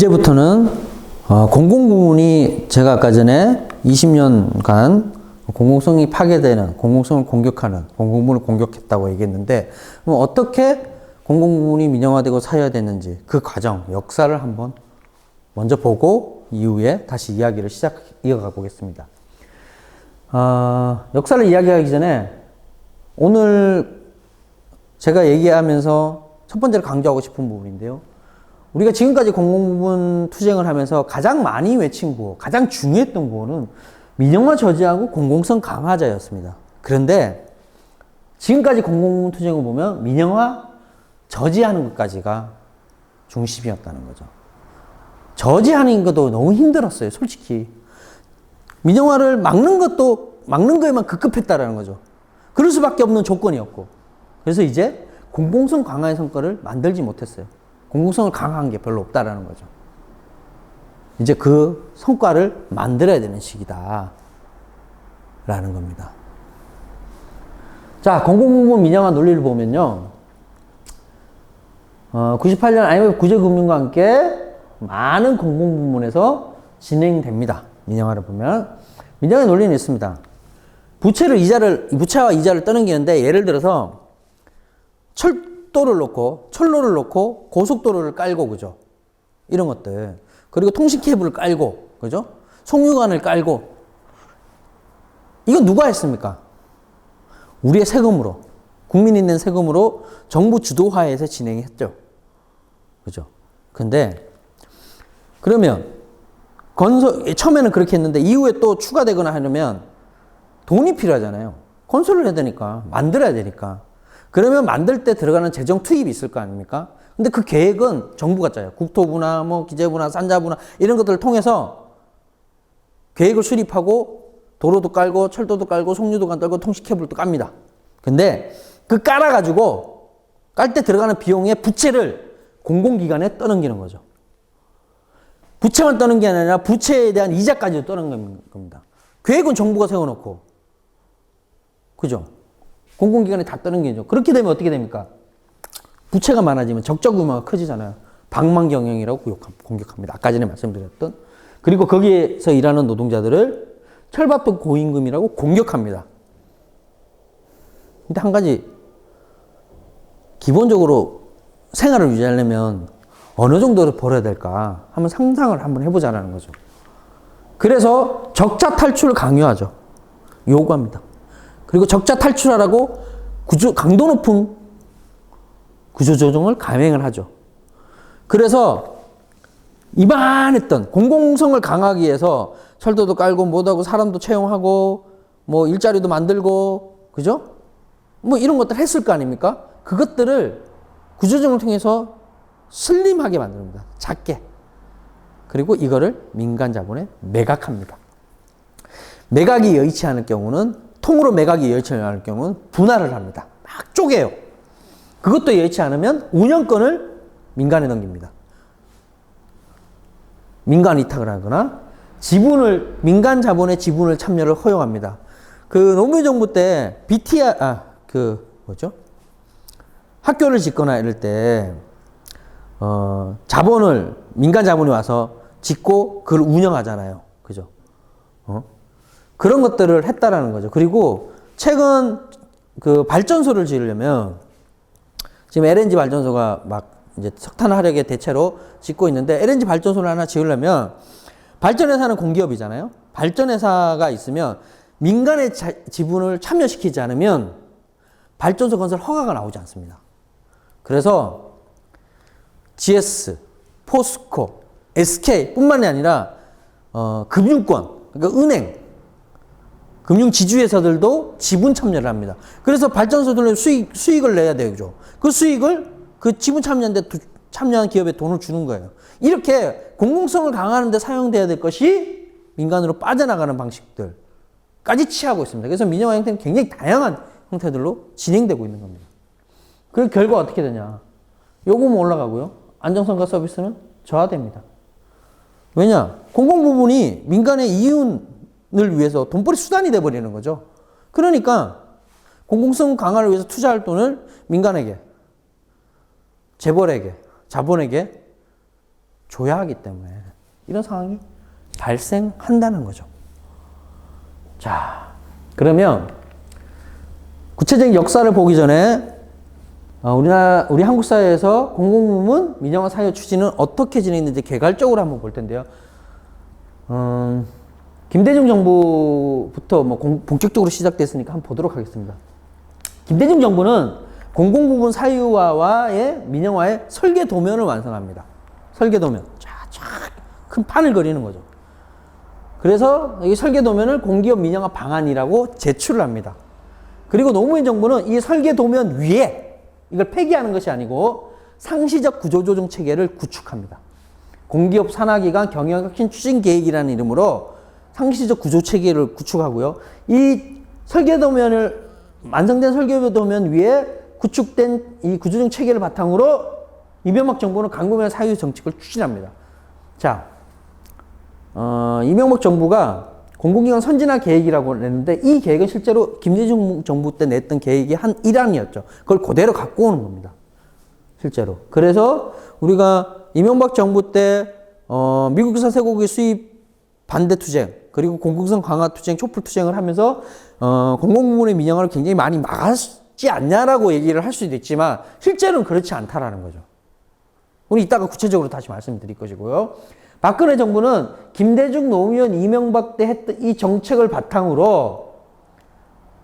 이제부터는 공공부문이 제가 아까 전에 20년간 공공성이 파괴되는, 공공성을 공격하는, 공공부문을 공격했다고 얘기했는데, 그럼 어떻게 공공부문이 민영화되고 사회화됐는지 그 과정, 역사를 한번 먼저 보고 이후에 다시 이야기를 이어가 보겠습니다. 역사를 이야기하기 전에 오늘 제가 얘기하면서 첫 번째로 강조하고 싶은 부분인데요. 우리가 지금까지 공공부문 투쟁을 하면서 가장 많이 외친 구호, 가장 중요했던 구호는 민영화 저지하고 공공성 강화자였습니다. 그런데 지금까지 공공부문 투쟁을 보면 민영화 저지하는 것까지가 중심이었다는 거죠. 저지하는 것도 너무 힘들었어요, 솔직히. 민영화를 막는 거에만 급급했다라는 거죠. 그럴 수밖에 없는 조건이었고. 그래서 이제 공공성 강화의 성과를 만들지 못했어요. 공공성을 강화한 게 별로 없다라는 거죠. 이제 그 성과를 만들어야 되는 시기다. 라는 겁니다. 자, 공공부문 민영화 논리를 보면요. 98년 IMF 구제금융과 함께 많은 공공부문에서 진행됩니다. 민영화를 보면. 민영화의 논리는 있습니다. 부채와 이자를 떠넘기는데 예를 들어서 철로를 놓고 고속도로를 깔고, 그죠? 이런 것들. 그리고 통신 케이블을 깔고, 그죠? 송유관을 깔고. 이건 누가 했습니까? 우리의 세금으로, 국민이 낸 세금으로 정부 주도하에서 진행했죠. 그죠? 근데, 그러면, 처음에는 그렇게 했는데, 이후에 또 추가되거나 하려면 돈이 필요하잖아요. 건설을 해야 되니까, 만들어야 되니까. 그러면 만들 때 들어가는 재정 투입이 있을 거 아닙니까? 근데 그 계획은 정부가 짜요. 국토부나 뭐 기재부나 산자부나 이런 것들을 통해서 계획을 수립하고 도로도 깔고 철도도 깔고 송유도 깔고 통신케이블도 깝니다. 근데 그 깔아가지고 깔 때 들어가는 비용의 부채를 공공기관에 떠넘기는 거죠. 부채만 떠는 게 아니라 부채에 대한 이자까지도 떠넘기는 겁니다. 계획은 정부가 세워놓고. 그죠? 공공기관에 다 떠넘기죠. 그렇게 되면 어떻게 됩니까? 부채가 많아지면 적자 규모가 커지잖아요. 방만경영이라고 공격합니다. 아까 전에 말씀드렸던. 그리고 거기에서 일하는 노동자들을 철밥통 고임금이라고 공격합니다. 근데 한 가지, 기본적으로 생활을 유지하려면 어느 정도로 벌어야 될까? 한번 상상을 한번 해보자라는 거죠. 그래서 적자 탈출을 강요하죠. 요구합니다. 그리고 적자 탈출하라고 강도 높은 구조조정을 감행을 하죠. 그래서 이만했던 공공성을 강화하기 위해서 철도도 깔고 뭐하고 사람도 채용하고 뭐 일자리도 만들고, 그죠? 뭐 이런 것들 했을 거 아닙니까? 그것들을 구조조정을 통해서 슬림하게 만듭니다. 작게. 그리고 이거를 민간 자본에 매각합니다. 매각이 여의치 않을 경우는, 통으로 매각이 여의치 않을 경우는 분할을 합니다. 막 쪼개요. 그것도 여의치 않으면 운영권을 민간에 넘깁니다. 민간 위탁을 하거나 민간 자본의 지분을 참여를 허용합니다. 그 노무현 정부 때 학교를 짓거나 이럴 때 민간 자본이 와서 짓고 그걸 운영하잖아요. 그죠? 그런 것들을 했다라는 거죠. 그리고 최근 그 발전소를 지으려면 지금 LNG 발전소가 막 이제 석탄 화력의 대체로 짓고 있는데, LNG 발전소를 하나 지으려면 발전회사는 공기업이잖아요. 발전회사가 있으면 민간의 지분을 참여시키지 않으면 발전소 건설 허가가 나오지 않습니다. 그래서 GS, 포스코, SK뿐만이 아니라 금융권, 그러니까 은행, 금융 지주회사들도 지분 참여를 합니다. 그래서 발전소들은 수익을 내야 되죠. 그 수익을 그 지분 참여한 기업에 돈을 주는 거예요. 이렇게 공공성을 강화하는 데 사용돼야 될 것이 민간으로 빠져나가는 방식들까지 취하고 있습니다. 그래서 민영화 형태는 굉장히 다양한 형태들로 진행되고 있는 겁니다. 그 결과 어떻게 되냐? 요금은 올라가고요. 안정성과 서비스는 저하됩니다. 왜냐? 공공부문이 민간의 이윤을 위해서 돈벌이 수단이 돼버리는 거죠. 그러니까 공공성 강화를 위해서 투자할 돈을 민간에게, 재벌에게, 자본에게 줘야 하기 때문에 이런 상황이 발생한다는 거죠. 자, 그러면 구체적인 역사를 보기 전에 우리 한국 사회에서 공공부문 민영화 사유 추진은 어떻게 진행했는지 개괄적으로 한번 볼 텐데요. 김대중 정부부터 뭐 본격적으로 시작됐으니까 한번 보도록 하겠습니다. 김대중 정부는 공공부문 사유화와의 민영화의 설계 도면을 완성합니다. 설계 도면. 쫙 큰 판을 그리는 거죠. 그래서 이 설계 도면을 공기업 민영화 방안이라고 제출을 합니다. 그리고 노무현 정부는 이 설계 도면 위에 이걸 폐기하는 것이 아니고 상시적 구조조정 체계를 구축합니다. 공기업 산하기관 경영혁신 추진 계획이라는 이름으로 상시적 구조 체계를 구축하고요. 이 설계도면을 완성된 설계도면 위에 구축된 이 구조조정 체계를 바탕으로 이명박 정부는 강구면 사유 정책을 추진합니다. 자, 이명박 정부가 공공기관 선진화 계획이라고 냈는데 이 계획은 실제로 김대중 정부 때 냈던 계획의 한 일환이었죠. 그걸 그대로 갖고 오는 겁니다. 실제로. 그래서 우리가 이명박 정부 때 미국산 쇠고기 수입 반대 투쟁 그리고 공공성 강화 투쟁, 촛불 투쟁을 하면서 공공부문의 민영화를 굉장히 많이 막았지 않냐라고 얘기를 할 수도 있지만 실제로는 그렇지 않다라는 거죠. 우리 이따가 구체적으로 다시 말씀드릴 것이고요. 박근혜 정부는 김대중, 노무현, 이명박 때 했던 이 정책을 바탕으로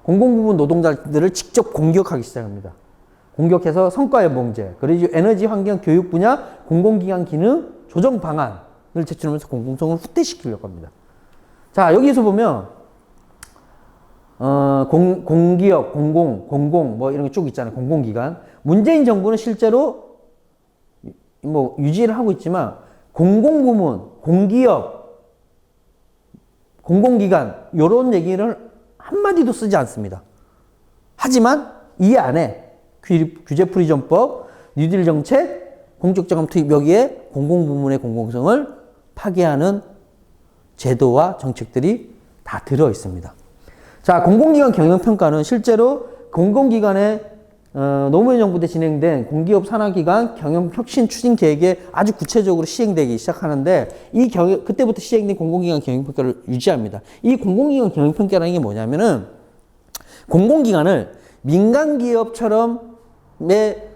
공공부문 노동자들을 직접 공격하기 시작합니다. 공격해서 성과연봉제, 그리고 에너지, 환경, 교육 분야 공공기관 기능 조정 방안을 제출하면서 공공성을 후퇴시키려고 합니다. 자, 여기서 보면 공기업, 공공 뭐 이런 게 쭉 있잖아요. 공공기관. 문재인 정부는 실제로 뭐 유지를 하고 있지만 공공부문, 공기업, 공공기관 이런 얘기를 한마디도 쓰지 않습니다. 하지만 이 안에 규제풀이전법, 뉴딜 정책, 공적자금 투입 여기에 공공부문의 공공성을 파괴하는 제도와 정책들이 다 들어 있습니다. 자, 공공기관 경영평가는 실제로 공공기관의 노무현 정부 때 진행된 공기업 산하기관 경영혁신 추진 계획에 아주 구체적으로 시행되기 시작하는데 그때부터 시행된 공공기관 경영평가를 유지합니다. 이 공공기관 경영평가라는 게 뭐냐면은 공공기관을 민간기업처럼의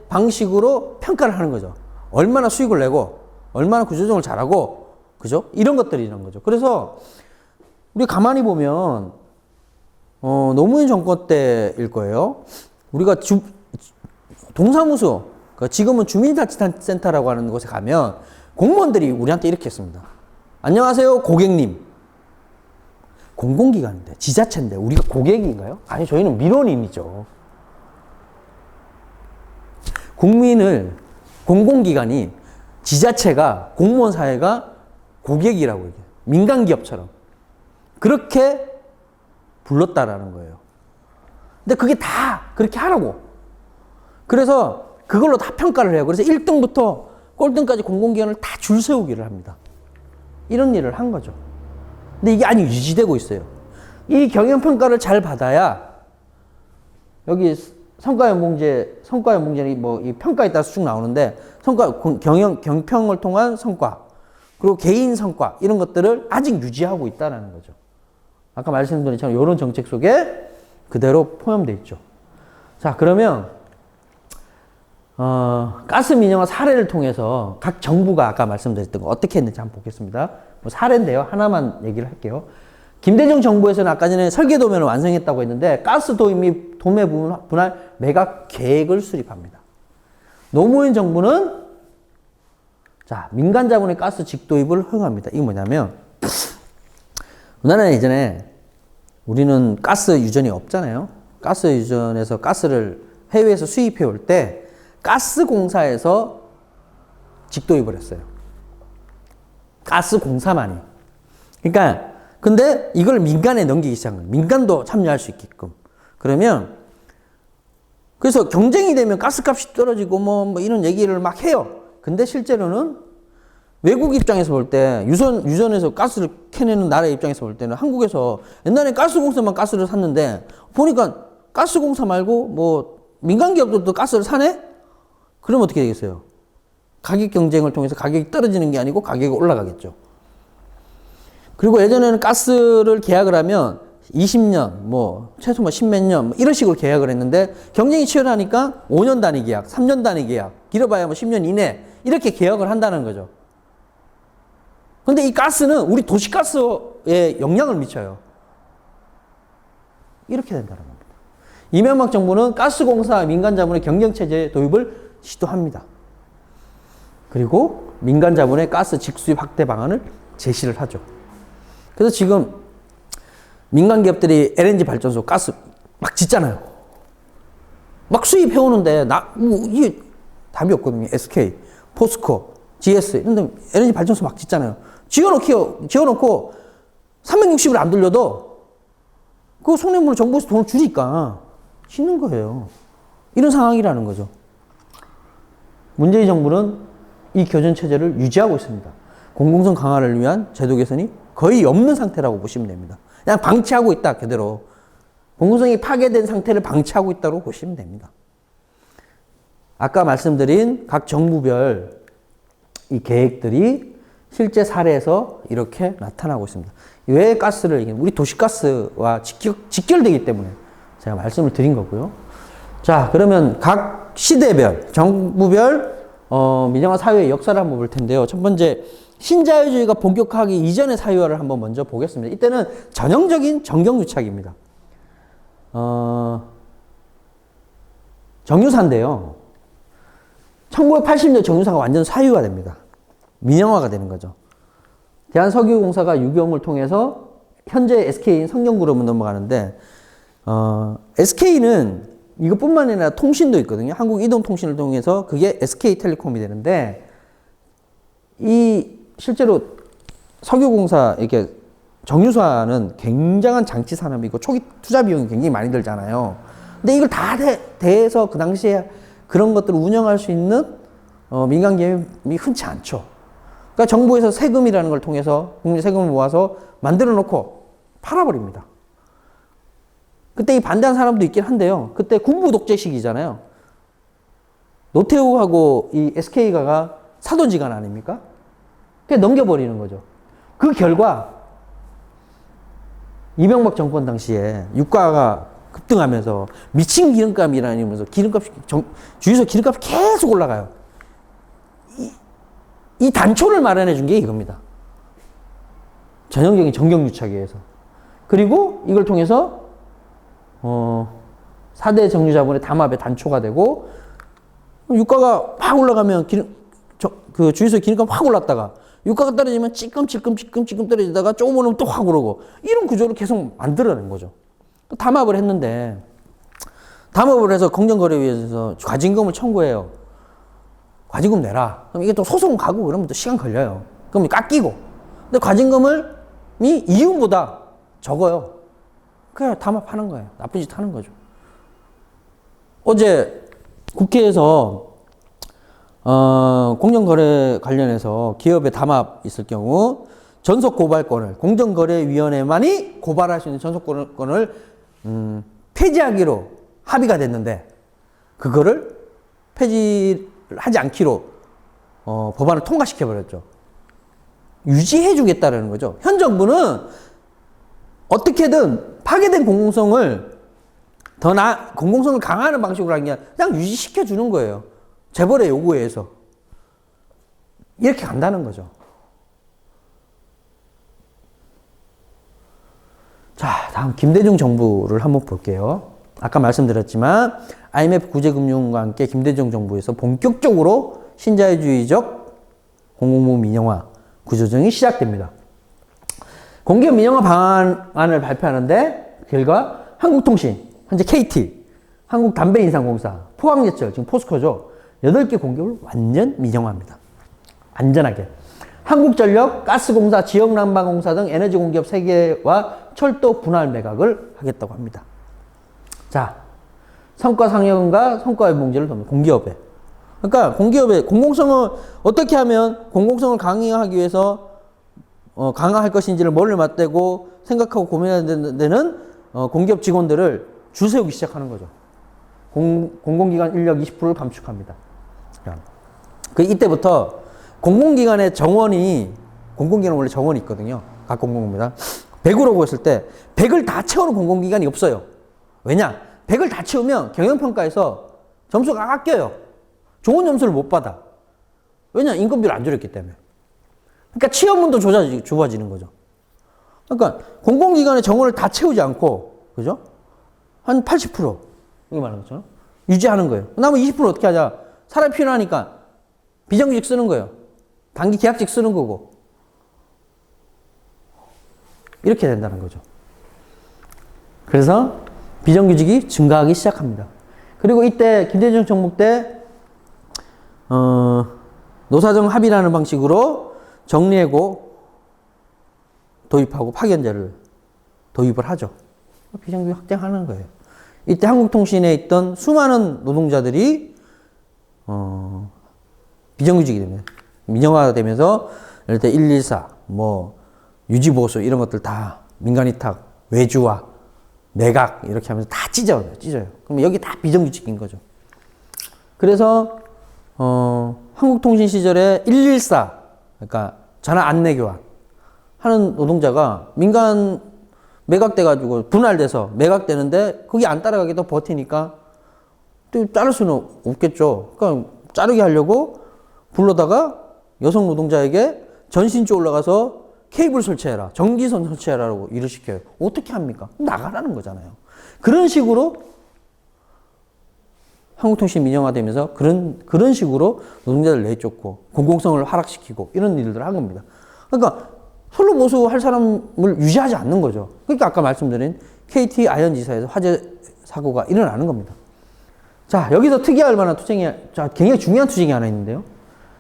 방식으로 평가를 하는 거죠. 얼마나 수익을 내고 얼마나 구조조정을 잘하고 그죠? 이런 것들이란 거죠. 그래서 우리 가만히 보면 노무현 정권 때일 거예요. 우리가 동사무소, 지금은 주민자치센터라고 하는 곳에 가면 공무원들이 우리한테 이렇게 했습니다. 안녕하세요, 고객님. 공공기관인데, 지자체인데, 우리가 고객인가요? 아니, 저희는 민원인이죠. 공공기관이, 지자체가, 공무원 사회가 고객이라고 얘기해요. 민간기업처럼. 그렇게 불렀다라는 거예요. 근데 그게 다 그렇게 하라고. 그래서 그걸로 다 평가를 해요. 그래서 1등부터 꼴등까지 공공기관을 다 줄 세우기를 합니다. 이런 일을 한 거죠. 근데 이게 아직 유지되고 있어요. 이 경영평가를 잘 받아야 여기 성과연봉제는 뭐 이 평가에 따라서 쭉 나오는데 경평을 통한 성과 그리고 개인 성과 이런 것들을 아직 유지하고 있다는 거죠. 아까 말씀드린 것처럼 이런 정책 속에 그대로 포함되어 있죠. 자, 그러면 가스 민영화 사례를 통해서 각 정부가 아까 말씀드렸던 거 어떻게 했는지 한번 보겠습니다. 뭐 사례인데요. 하나만 얘기를 할게요. 김대중 정부에서는 아까 전에 설계도면을 완성했다고 했는데 가스 도입 및 도매 분할 매각 계획을 수립합니다. 노무현 정부는 자, 민간 자본의 가스 직도입을 허용합니다. 이게 뭐냐면 우리나라는 예전에 우리는 가스 유전이 없잖아요. 가스 유전에서 가스를 해외에서 수입해 올 때 가스공사에서 직도입을 했어요. 가스공사만이. 그러니까 근데 이걸 민간에 넘기기 시작한 거예요. 민간도 참여할 수 있게끔. 그러면 그래서 경쟁이 되면 가스값이 떨어지고 뭐 이런 얘기를 막 해요. 근데 실제로는 외국 입장에서 볼 때 유전에서 가스를 캐내는 나라 입장에서 볼 때는 한국에서 옛날에 가스공사만 가스를 샀는데 보니까 가스공사 말고 뭐 민간 기업들도 가스를 사네? 그러면 어떻게 되겠어요? 가격 경쟁을 통해서 가격이 떨어지는 게 아니고 가격이 올라가겠죠. 그리고 예전에는 가스를 계약을 하면 20년, 최소 10몇 년, 이런 식으로 계약을 했는데 경쟁이 치열하니까 5년 단위 계약, 3년 단위 계약, 길어봐야 10년 이내, 이렇게 계약을 한다는 거죠. 근데 이 가스는 우리 도시가스에 영향을 미쳐요. 이렇게 된다는 겁니다. 이명박 정부는 가스공사 민간 자본의 경쟁체제 도입을 시도합니다. 그리고 민간 자본의 가스 직수입 확대 방안을 제시를 하죠. 그래서 지금 민간 기업들이 LNG 발전소 가스 막 짓잖아요. 막 수입해오는데 이게 답이 없거든요. SK, 포스코, GS 이런 데 LNG 발전소 막 짓잖아요. 지어놓고 360을 안 돌려도 그 손해물을 정부에서 돈을 주니까 짓는 거예요. 이런 상황이라는 거죠. 문재인 정부는 이 교전체제를 유지하고 있습니다. 공공성 강화를 위한 제도 개선이 거의 없는 상태라고 보시면 됩니다. 그냥 방치하고 있다, 그대로. 공공성이 파괴된 상태를 방치하고 있다고 보시면 됩니다. 아까 말씀드린 각 정부별 이 계획들이 실제 사례에서 이렇게 나타나고 있습니다. 왜 가스를, 우리 도시가스와 직결되기 때문에 제가 말씀을 드린 거고요. 자, 그러면 각 시대별, 정부별, 민영화 사회의 역사를 한번 볼 텐데요. 첫 번째, 신자유주의가 본격화하기 이전의 사유화를 한번 먼저 보겠습니다. 이때는 전형적인 정경유착입니다. 정유사인데요. 1980년 정유사가 완전 사유화됩니다. 민영화가 되는 거죠. 대한석유공사가 유경을 통해서 현재 SK인 성경그룹으로 넘어가는데, SK는 이것뿐만 아니라 통신도 있거든요. 한국이동통신을 통해서 그게 SK텔레콤이 되는데, 실제로 석유공사, 이렇게 정유사는 굉장한 장치 산업이고 초기 투자 비용이 굉장히 많이 들잖아요. 근데 이걸 다 대해서 그 당시에 그런 것들을 운영할 수 있는 민간 기업이 흔치 않죠. 그러니까 정부에서 세금이라는 걸 통해서 국민 세금을 모아서 만들어 놓고 팔아버립니다. 그때 이 반대한 사람도 있긴 한데요. 그때 군부 독재 시기잖아요. 노태우하고 이 SK가 사돈지간 아닙니까? 그냥 넘겨버리는 거죠. 그 결과 이명박 정권 당시에 유가가 급등하면서 미친 기름값이라면서 주유소 기름값이 계속 올라가요. 이 단초를 마련해 준 게 이겁니다. 전형적인 정경유착에 의해서. 그리고 이걸 통해서 4대 정유자본의 담합의 단초가 되고, 유가가 확 올라가면 그 주유소 기름값 확 올랐다가 유가가 떨어지면 찔끔 떨어지다가 조금 오르면 또 확 오르고, 이런 구조를 계속 만들어낸 거죠. 또 담합을 했는데, 담합을 해서 공정거래위에서 과징금을 청구해요. 과징금 내라. 그럼 이게 또 소송 가고 그러면 또 시간 걸려요. 그럼 깎이고. 근데 과징금이 이윤보다 적어요. 그냥 담합하는 거예요. 나쁜 짓 하는 거죠. 어제 국회에서 공정거래 관련해서 기업의 담합 있을 경우 전속 고발권을, 공정거래위원회만이 고발할 수 있는 전속권을 폐지하기로 합의가 됐는데, 그거를 폐지하지 않기로 법안을 통과시켜버렸죠. 유지해주겠다는 거죠. 현 정부는 어떻게든 파괴된 공공성을 공공성을 강화하는 방식으로 하는 게 아니라 그냥 유지시켜주는 거예요. 재벌의 요구에 의해서. 이렇게 간다는 거죠. 자, 다음 김대중 정부를 한번 볼게요. 아까 말씀드렸지만 IMF 구제금융과 함께 김대중 정부에서 본격적으로 신자유주의적 공공무 민영화 구조조정이 시작됩니다. 공기업 민영화 방안을 발표하는데, 결과 한국통신, 현재 KT, 한국담배인상공사, 포항제철, 지금 포스코죠. 8개 공기업을 완전 민영화합니다. 안전하게. 한국전력, 가스공사, 지역난방공사 등 에너지 공기업 3개와 철도 분할 매각을 하겠다고 합니다. 자, 성과상여금과 성과외봉제를 돕니다. 공기업에. 그러니까 공기업의 공공성을 어떻게 하면 공공성을 강화하기 위해서 강화할 것인지를 머리를 맞대고 생각하고 고민해야 되는 공기업 직원들을 줄 세우기 시작하는 거죠. 공공기관 인력 20%를 감축합니다. 그 이때부터 공공기관의 정원이, 공공기관은 원래 정원이 있거든요. 각 공공기관. 100으로 보였을 때 100을 다 채우는 공공기관이 없어요. 왜냐? 100을 다 채우면 경영평가에서 점수가 깎여요. 좋은 점수를 못 받아. 왜냐? 인건비를 안 줄였기 때문에. 그러니까 취업문도 좁아지는 거죠. 그러니까 공공기관의 정원을 다 채우지 않고, 그죠? 한 80%. 이거 말하는 거죠. 유지하는 거예요. 남은 20%는 어떻게 하자? 사람이 필요하니까 비정규직 쓰는 거예요. 단기 계약직 쓰는 거고. 이렇게 된다는 거죠. 그래서 비정규직이 증가하기 시작합니다. 그리고 이때 김대중 정부 때 노사정 합의라는 방식으로 정리해고 도입하고 파견제를 도입을 하죠. 비정규직 확대하는 거예요. 이때 한국통신에 있던 수많은 노동자들이 비정규직이 됩니다. 민영화되면서 예를 들어 114, 뭐 유지보수 이런 것들 다 민간위탁, 외주화, 매각 이렇게 하면서 다 찢어요. 그럼 여기 다 비정규직인 거죠. 그래서 한국통신 시절에 114, 그러니까 전화 안내 교환 하는 노동자가 민간 매각돼가지고 분할돼서 매각되는데 그게 안 따라가게 또 버티니까 또 자를 수는 없겠죠. 그러니까 자르게 하려고 불러다가 여성 노동자에게 전신주 올라가서 케이블 설치해라, 전기선 설치해라라고 일을 시켜요. 어떻게 합니까? 나가라는 거잖아요. 그런 식으로 한국통신 민영화되면서 그런 식으로 노동자들 내쫓고 공공성을 하락시키고 이런 일들을 한 겁니다. 그러니까 솔로 보수할 사람을 유지하지 않는 거죠. 그러니까 아까 말씀드린 KT 아현지사에서 화재 사고가 일어나는 겁니다. 자, 여기서 특이할 만한 투쟁이, 굉장히 중요한 투쟁이 하나 있는데요.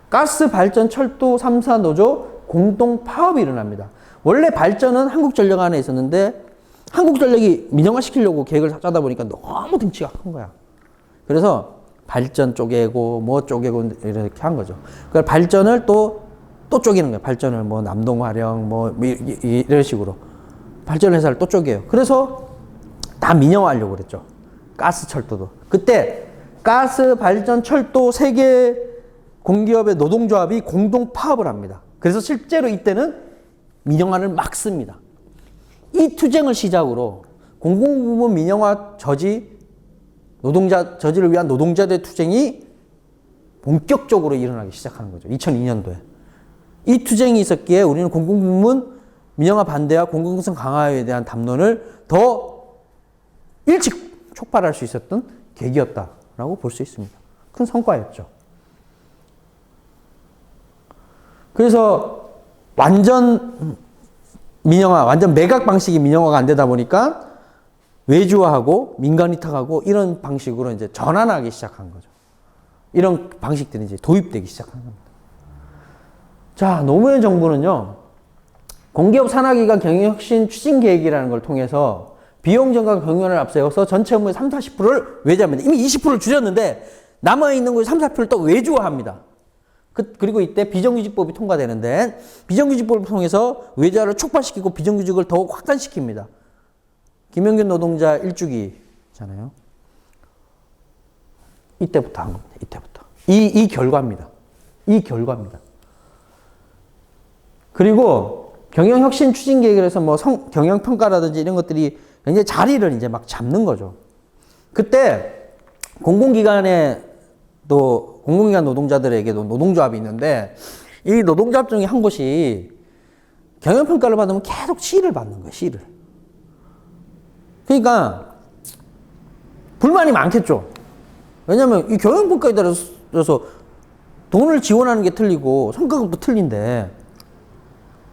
가스 발전 철도 3사 노조 공동 파업이 일어납니다. 원래 발전은 한국전력 안에 있었는데 한국전력이 민영화 시키려고 계획을 짜다 보니까 너무 등치가 큰 거야. 그래서 발전 쪼개고 뭐 쪼개고 이렇게 한 거죠. 그걸 발전을 또 쪼개는 거예요. 발전을 뭐 남동화령 뭐 이런 식으로 발전 회사를 또 쪼개요. 그래서 다 민영화하려고 그랬죠. 가스 철도도. 그때 가스 발전 철도 3개 공기업의 노동조합이 공동 파업을 합니다. 그래서 실제로 이때는 민영화를 막 씁니다. 이 투쟁을 시작으로 공공부문 민영화 저지를 위한 노동자들의 투쟁이 본격적으로 일어나기 시작하는 거죠. 2002년도에. 이 투쟁이 있었기에 우리는 공공부문 민영화 반대와 공공성 강화에 대한 담론을 더 일찍 촉발할 수 있었던 계기였다라고 볼 수 있습니다. 큰 성과였죠. 그래서 완전 민영화, 완전 매각 방식이 민영화가 안 되다 보니까 외주화하고 민간위탁하고 이런 방식으로 이제 전환하기 시작한 거죠. 이런 방식들이 이제 도입되기 시작한 겁니다. 자, 노무현 정부는요, 공기업 산하기관 경영혁신 추진계획이라는 걸 통해서 비용 증가 경영을 앞세워서 전체 업무의 30, 40%를 외주합니다. 이미 20%를 줄였는데 남아있는 거에 30, 40%를 또 외주화합니다. 그리고 이때 비정규직법이 통과되는데 비정규직법을 통해서 외주화를 촉발시키고 비정규직을 더욱 확산시킵니다. 김영균 노동자 일주기잖아요. 이때부터 한 겁니다. 이때부터. 이 결과입니다. 이 결과입니다. 그리고 경영혁신 추진계획을 해서 뭐 경영평가라든지 이런 것들이 굉장히 자리를 이제 막 잡는 거죠. 그때 공공기관 노동자들에게도 노동조합이 있는데 이 노동조합 중에 한 곳이 경영평가를 받으면 계속 C를 받는 거예요. C를. 그러니까 불만이 많겠죠. 왜냐하면 이 경영평가에 따라서 돈을 지원하는 게 틀리고 성과급도 틀린데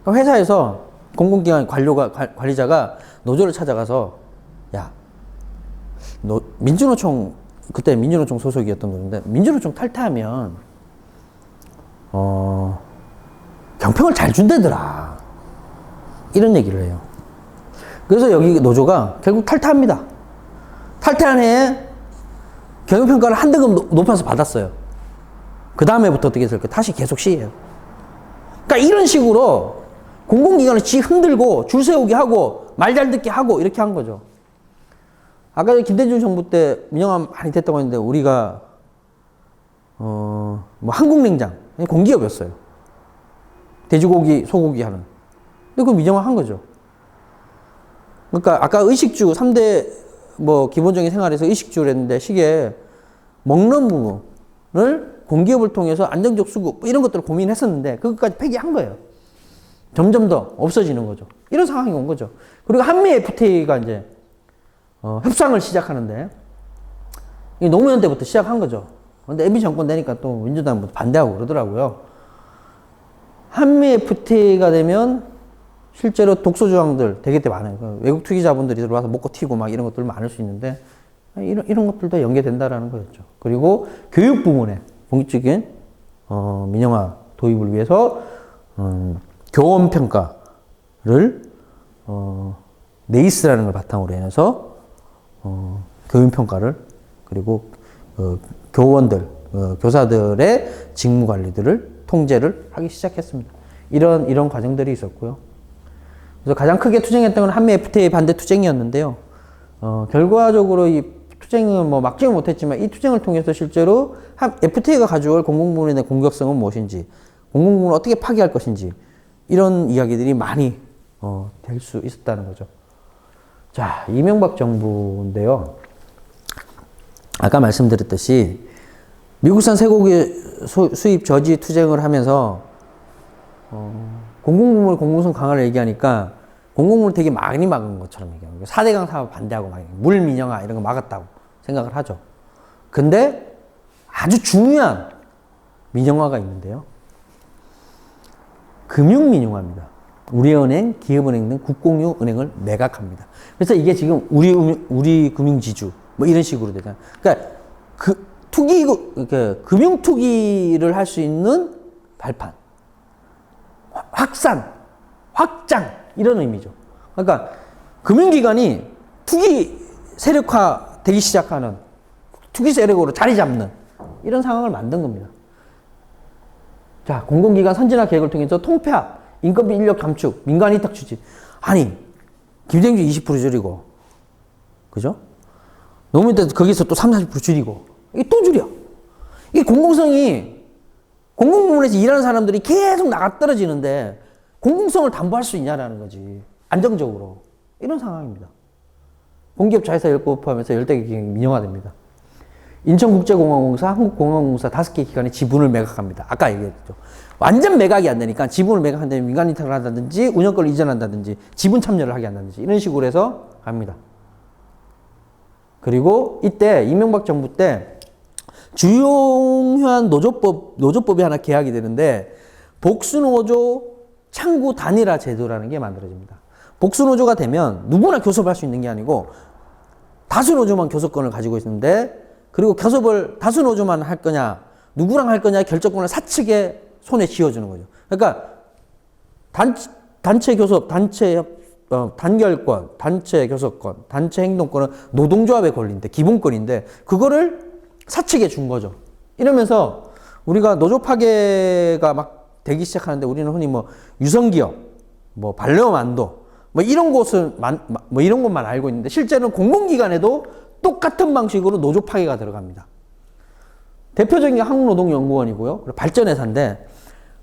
회사에서 공공기관 관리자가 노조를 찾아가서 야, 너 민주노총 그때 민주노총 소속이었던 건데 민주노총 탈퇴하면 경평을 잘 준다더라 이런 얘기를 해요. 그래서 여기 노조가 결국 탈퇴합니다. 탈퇴한 해에 경영평가를 한 등급 높아서 받았어요. 그 다음에부터 어떻게 했을까? 다시 계속 C예요. 그러니까 이런 식으로 공공기관을 지 흔들고 줄 세우게 하고 말 잘 듣게 하고 이렇게 한 거죠. 아까 김대중 정부 때 민영화 많이 됐다고 했는데 우리가 뭐 한국냉장 공기업이었어요. 돼지고기, 소고기 하는. 근데 그거 민영화한 거죠. 그러니까 아까 의식주 3대 뭐 기본적인 생활에서 의식주를 했는데 시기에 먹는 부분을 공기업을 통해서 안정적 수급 뭐 이런 것들을 고민했었는데 그것까지 폐기한 거예요. 점점 더 없어지는 거죠. 이런 상황이 온 거죠. 그리고 한미 FTA가 이제 협상을 시작하는데 노무현 때부터 시작한 거죠. 근데 MB 정권 되니까 또 민주당 반대하고 그러더라고요. 한미 FTA가 되면 실제로 독소 조항들 되게 많아요. 외국 투기자본들이 들어와서 먹고 튀고 막 이런 것들 많을 수 있는데 이런 것들도 연계된다라는 거였죠. 그리고 교육 부문에 본격적인 민영화 도입을 위해서 교원 평가를 네이스라는 걸 바탕으로 해서 교員평가를 그리고 교원들 교사들의 직무 관리들을 통제를 하기 시작했습니다. 이런 과정들이 있었고요. 그래서 가장 크게 투쟁했던 건 한미 FTA 반대 투쟁이었는데요. 결과적으로 이 투쟁은 뭐 막지는 못했지만 이 투쟁을 통해서 실제로 FTA가 가져올 공공부문의 공격성은 무엇인지, 공공부문을 어떻게 파괴할 것인지 이런 이야기들이 많이 될 수 있었다는 거죠. 자, 이명박 정부인데요. 아까 말씀드렸듯이 미국산 쇠고기 수입 저지 투쟁을 하면서 공공부문 공공성 강화를 얘기하니까 공공부문을 되게 많이 막은 것처럼 얘기하는 거예요. 4대강 사업 반대하고 막 물 민영화 이런 거 막았다고 생각을 하죠. 근데 아주 중요한 민영화가 있는데요. 금융민영화입니다. 우리은행, 기업은행 등 국공유 은행을 매각합니다. 그래서 이게 지금 우리 금융지주 뭐 이런 식으로 되잖아요. 그러니까 금융 투기를 할 수 있는 발판, 확산, 확장 이런 의미죠. 그러니까 금융기관이 투기 세력화 되기 시작하는 투기 세력으로 자리 잡는 이런 상황을 만든 겁니다. 자, 공공기관 선진화 계획을 통해서 통폐합, 인건비 인력 감축, 민간 위탁 추진. 아니, 김생주 20% 줄이고, 그죠? 노무현 때 거기서 또 30, 40% 줄이고, 이게 또 줄여. 이게 공공성이, 공공부문에서 일하는 사람들이 계속 나가 떨어지는데, 공공성을 담보할 수 있냐라는 거지. 안정적으로. 이런 상황입니다. 공기업 자회사 10곳 포함해서 10대 기관이 민영화됩니다. 인천국제공항공사, 한국공항공사 5개 기관의 지분을 매각합니다. 아까 얘기했죠. 완전 매각이 안 되니까 지분을 매각한다면 민간 위탁을 한다든지 운영권을 이전한다든지 지분 참여를 하게 한다든지 이런 식으로 해서 갑니다. 그리고 이때 이명박 정부 때 중요한 노조법이 하나 개혁이 되는데 복수노조 창구 단일화 제도라는 게 만들어집니다. 복수노조가 되면 누구나 교섭할 수 있는 게 아니고 다수노조만 교섭권을 가지고 있는데 그리고 교섭을 다수노조만 할 거냐 누구랑 할 거냐 결정권을 사측에 손에 쥐어주는 거죠. 그러니까 단체 교섭, 단결권, 단체 교섭권, 단체 행동권은 노동조합의 권리인데 기본권인데 그거를 사측에 준 거죠. 이러면서 우리가 노조 파괴가 막 되기 시작하는데 우리는 흔히 뭐 유성기업, 뭐 반려만도 뭐 이런 곳을 뭐 이런 것만 알고 있는데 실제로는 공공기관에도 똑같은 방식으로 노조 파괴가 들어갑니다. 대표적인 게 한국노동연구원이고요. 그리고 발전회사인데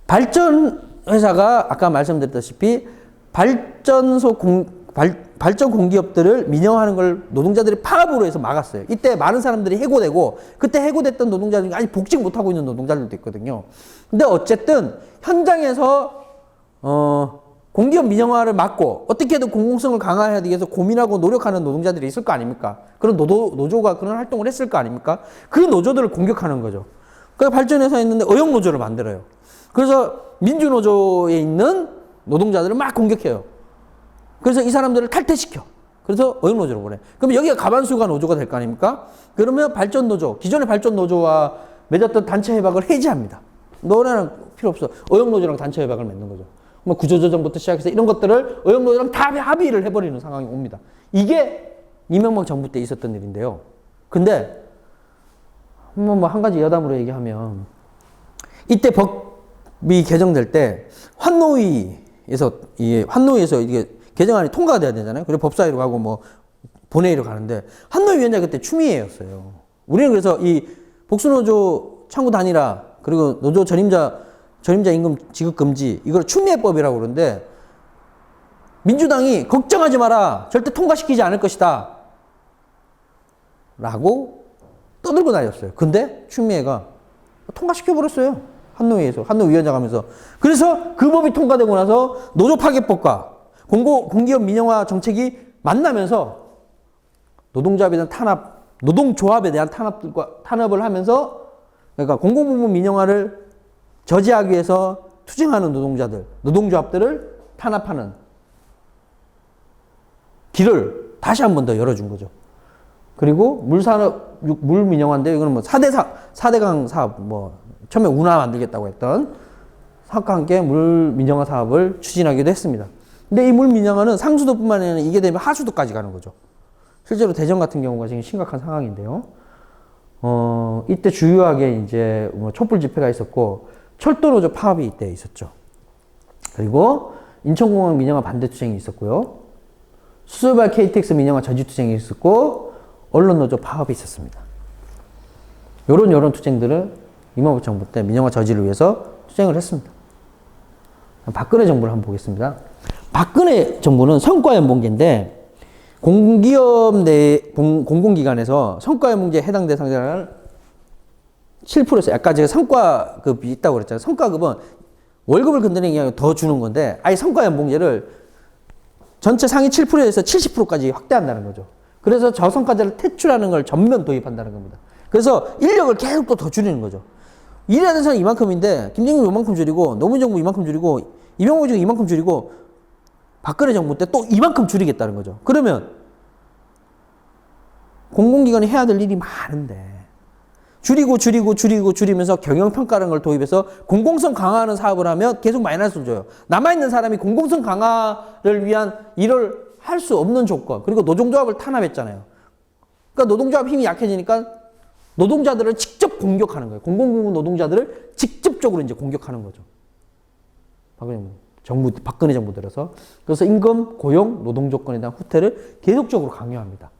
발전회사가 아까 말씀드렸다시피 발전 공기업들을 민영화하는 걸 노동자들이 파업으로 해서 막았어요. 이때 많은 사람들이 해고되고 그때 해고됐던 노동자들 중에 아직 복직 못하고 있는 노동자들도 있거든요. 근데 어쨌든 현장에서 공기업 민영화를 막고 어떻게든 공공성을 강화해야 되기 위해서 고민하고 노력하는 노동자들이 있을 거 아닙니까? 그런 노조가 그런 활동을 했을 거 아닙니까? 그 노조들을 공격하는 거죠. 그러니까 발전회사에 있는데 어영노조를 만들어요. 그래서 민주노조에 있는 노동자들을 막 공격해요. 그래서 이 사람들을 탈퇴시켜. 그래서 어영노조로 보내. 그럼 여기가 가반수가 노조가 될 거 아닙니까? 그러면 발전노조, 기존의 발전노조와 맺었던 단체 협약을 해지합니다. 너네는 필요 없어. 어영노조랑 단체 협약을 맺는 거죠. 뭐 구조조정부터 시작해서 이런 것들을 어영노조랑 다 합의를 해버리는 상황이 옵니다. 이게 이명박 정부 때 있었던 일인데요. 근데 뭐 한 가지 여담으로 얘기하면 이때 법이 개정될 때 환노위에서 이게 개정안이 통과가 돼야 되잖아요. 그리고 법사위로 가고 뭐 본회의로 가는데 환노위 위원장이 그때 추미애였어요. 우리는 그래서 이 복수노조 창구 단일화 그리고 노조 전임자 임금 지급 금지, 이걸 추미애법이라고 그러는데, 민주당이 걱정하지 마라. 절대 통과시키지 않을 것이다. 라고 떠들고 다녔어요. 근데 추미애가 통과시켜버렸어요. 한노위에서, 한노위원장 하면서. 그래서 그 법이 통과되고 나서 노조 파괴법과 공기업 민영화 정책이 만나면서 노동조합에 대한 탄압을 하면서, 그러니까 공공부문 민영화를 저지하기 위해서 투쟁하는 노동조합들을 탄압하는 길을 다시 한 번 더 열어준 거죠. 그리고 물 민영화인데, 이거는 뭐 4대강 사업, 처음에 운하 만들겠다고 했던 사업과 함께 물 민영화 사업을 추진하기도 했습니다. 근데 이 물 민영화는 상수도뿐만 아니라 이게 되면 하수도까지 가는 거죠. 실제로 대전 같은 경우가 지금 심각한 상황인데요. 이때 주요하게 이제 촛불 집회가 있었고, 철도노조 파업이 이때 있었죠. 그리고 인천공항 민영화 반대 투쟁이 있었고요. 수소발 KTX 민영화 저지 투쟁이 있었고, 언론노조 파업이 있었습니다. 요런 투쟁들을 이명박 정부 때 민영화 저지를 위해서 투쟁을 했습니다. 박근혜 정부를 한번 보겠습니다. 박근혜 정부는 성과연봉제인데, 공기업 내 공공기관에서 성과연봉제에 해당 대상자를 7%였어요. 아까 제가 성과급이 있다고 그랬잖아요. 성과급은 월급을 건드리는 게 아니라 더 주는 건데, 아예 성과연봉제를 전체 상위 7%에서 70%까지 확대한다는 거죠. 그래서 저성과자를 퇴출하는 걸 전면 도입한다는 겁니다. 그래서 인력을 계속 또 더 줄이는 거죠. 일해야 되는 사람이 이만큼인데, 김정은 이만큼 줄이고, 노무현 정부 이만큼 줄이고, 이명박 정부 이만큼 줄이고, 박근혜 정부 때 또 이만큼 줄이겠다는 거죠. 그러면 공공기관이 해야 될 일이 많은데, 줄이면서 경영평가라는 걸 도입해서 공공성 강화하는 사업을 하면 계속 마이너스를 줘요. 남아있는 사람이 공공성 강화를 위한 일을 할 수 없는 조건, 그리고 노동조합을 탄압했잖아요. 그러니까 노동조합 힘이 약해지니까 노동자들을 직접 공격하는 거예요. 공공부문 노동자들을 직접적으로 이제 공격하는 거죠. 박근혜 정부 들어서. 그래서 임금, 고용, 노동조건에 대한 후퇴를 계속적으로 강요합니다.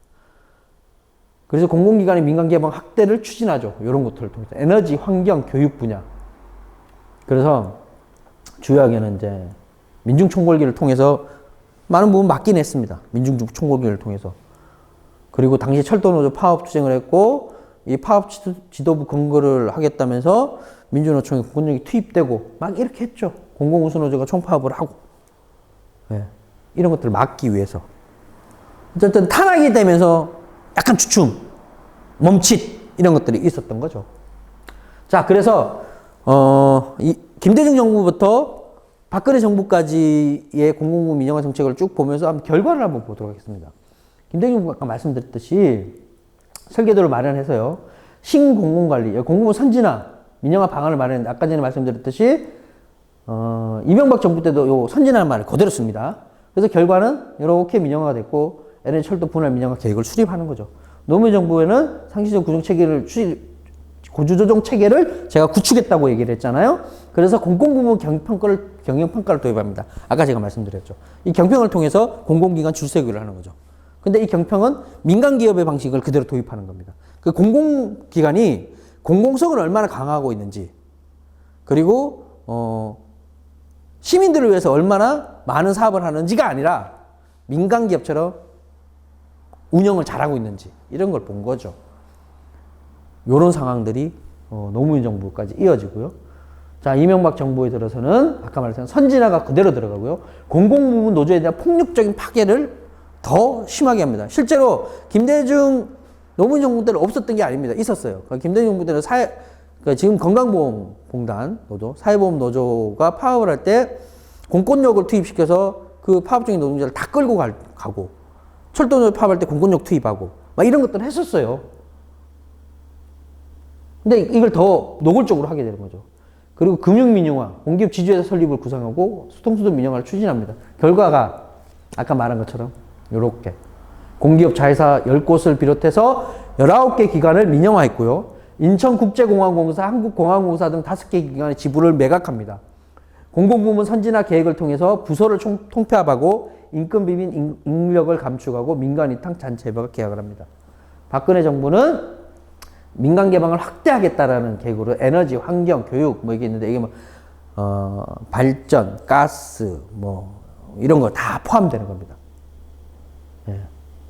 그래서 공공기관의 민간개방 확대를 추진하죠. 이런 것들을 통해서. 에너지, 환경, 교육 분야. 그래서 주요하게는 이제 민중총궐기를 통해서 많은 부분 막긴 했습니다. 민중총궐기를 통해서. 그리고 당시 철도노조 파업 투쟁을 했고, 이 파업 지도부 근거를 하겠다면서 민주노총에 공권력이 투입되고 막 이렇게 했죠. 공공운수노조가 총파업을 하고. 네. 이런 것들을 막기 위해서. 어쨌든 탄압이 되면서 약간 주춤, 멈칫 이런 것들이 있었던 거죠. 자, 그래서 이 김대중 정부부터 박근혜 정부까지의 공공부문 민영화 정책을 쭉 보면서 한번 결과를 한번 보도록 하겠습니다. 김대중 정부가 아까 말씀드렸듯이 설계도를 마련해서요, 신공공관리, 공공부문 선진화, 민영화 방안을 마련했는데, 아까 전에 말씀드렸듯이 이명박 정부 때도 요 선진화는 말을 그대로 씁니다. 그래서 결과는 이렇게 민영화가 됐고, LNG 철도 분할 민영화 계획을 수립하는 거죠. 노무현 정부에는 상시적 구조조정 체계를 제가 구축했다고 얘기를 했잖아요. 그래서 공공부문 경영평가를 도입합니다. 아까 제가 말씀드렸죠. 이 경평을 통해서 공공기관 줄세기를 하는 거죠. 근데 이 경평은 민간기업의 방식을 그대로 도입하는 겁니다. 그 공공기관이 공공성을 얼마나 강화하고 있는지, 그리고 시민들을 위해서 얼마나 많은 사업을 하는지가 아니라 민간기업처럼 운영을 잘하고 있는지, 이런 걸 본 거죠. 이런 상황들이 노무현 정부까지 이어지고요. 자, 이명박 정부에 들어서는 아까 말했던 선진화가 그대로 들어가고요. 공공부문 노조에 대한 폭력적인 파괴를 더 심하게 합니다. 실제로 김대중 노무현 정부 때는 없었던 게 아닙니다. 있었어요. 김대중 정부 때는 지금 건강보험공단 노조, 사회보험 노조가 파업을 할 때 공권력을 투입시켜서 그 파업 중인 노동자를 다 끌고 가고, 철도노조 파업할 때 공권력 투입하고, 막 이런 것들을 했었어요. 근데 이걸 더 노골적으로 하게 되는 거죠. 그리고 금융민영화, 공기업 지주회사 설립을 구상하고 수통수도 민영화를 추진합니다. 결과가 아까 말한 것처럼 요렇게 공기업 자회사 10곳을 비롯해서 19개 기관을 민영화했고요. 인천국제공항공사, 한국공항공사 등 5개 기관의 지부를 매각합니다. 공공부문 선진화 계획을 통해서 부서를 통폐합하고 인권 비민 인력을 감축하고 민간 위탁 잔치 협약을 계약을 합니다. 박근혜 정부는 민간 개방을 확대하겠다라는 계획으로 에너지, 환경, 교육 뭐 이게 있는데 이게 뭐 발전, 가스 뭐 이런 거 다 포함되는 겁니다. 예.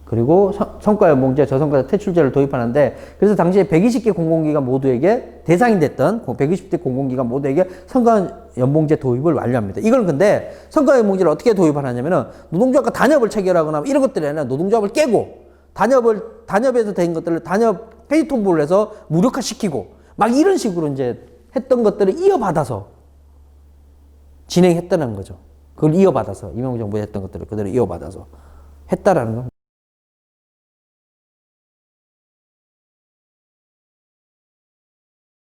그리고 성과연봉제, 저성과자 퇴출제를 도입하는데 그래서 당시에 120개 공공기관 모두에게 대상이 됐던 120대 공공기관 모두에게 성과연봉제 도입을 완료합니다. 이걸 근데 성과연봉제를 어떻게 도입하냐면은 노동조합과 단협을 체결하거나 이런 것들이 아니라 노동조합을 깨고 단협에서 된 것들을 단협 회의 통보를 해서 무력화시키고 막 이런 식으로 이제 했던 것들을 이어받아서 진행했다는 거죠. 그걸 이어받아서 이명박 정부에 했던 것들을 그대로 이어받아서 했다라는 겁니다.